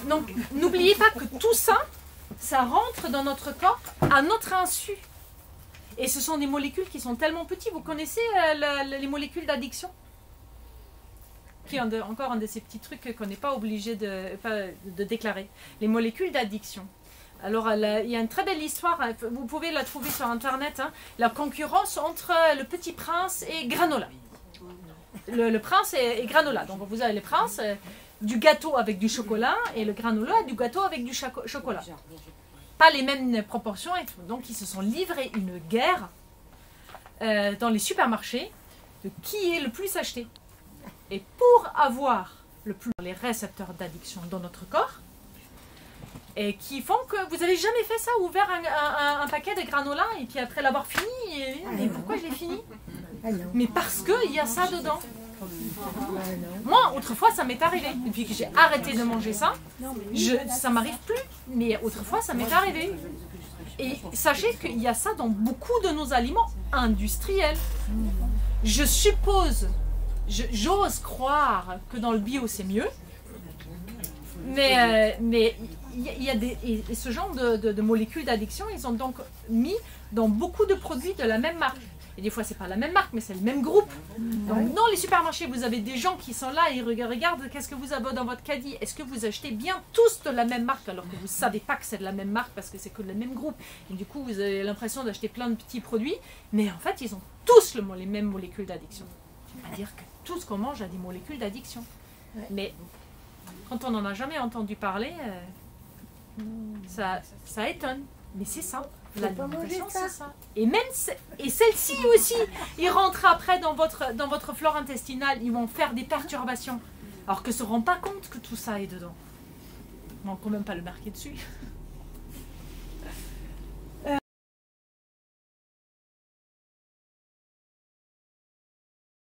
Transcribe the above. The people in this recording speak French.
Donc, n'oubliez pas que tout ça, ça rentre dans notre corps à notre insu. Et ce sont des molécules qui sont tellement petites. Vous connaissez les molécules d'addiction? Qui est encore un de ces petits trucs qu'on n'est pas obligé de déclarer. Les molécules d'addiction. Alors, il y a une très belle histoire, vous pouvez la trouver sur Internet, hein, la concurrence entre le Petit Prince et Granola. Le prince et granola. Donc, vous avez le prince du gâteau avec du chocolat et le granola du gâteau avec du chocolat. Pas les mêmes proportions et tout. Donc, ils se sont livrés une guerre dans les supermarchés de qui est le plus acheté. Et pour avoir les récepteurs d'addiction dans notre corps, et qui font que vous n'avez jamais fait ça, ouvert un paquet de granola et puis après l'avoir fini, et pourquoi je l'ai fini? Mais parce qu'il y a ça dedans. Moi, autrefois, ça m'est arrivé. Depuis que j'ai arrêté de manger ça, ça m'arrive plus. Mais autrefois, ça m'est arrivé. Et sachez qu'il y a ça dans beaucoup de nos aliments industriels. Je suppose, j'ose croire que dans le bio, c'est mieux. Mais il y a et ce genre de molécules d'addiction, ils ont donc mis dans beaucoup de produits de la même marque. Et des fois, c'est pas la même marque, mais c'est le même groupe. Donc, dans les supermarchés, vous avez des gens qui sont là et regardent qu'est-ce que vous avez dans votre caddie. Est-ce que vous achetez bien tous de la même marque alors que vous ne savez pas que c'est de la même marque parce que c'est que le même groupe. Et du coup, vous avez l'impression d'acheter plein de petits produits, mais en fait, ils ont tous les mêmes molécules d'addiction. C'est-à-dire que tout ce qu'on mange a des molécules d'addiction. Mais quand on n'en a jamais entendu parler, ça étonne. Mais c'est ça. L'alimentation, c'est ça. Et celle-ci aussi, ils rentrent après dans votre flore intestinale, ils vont faire des perturbations. Alors qu'ils ne se rendent pas compte que tout ça est dedans. On ne peut même pas le marquer dessus.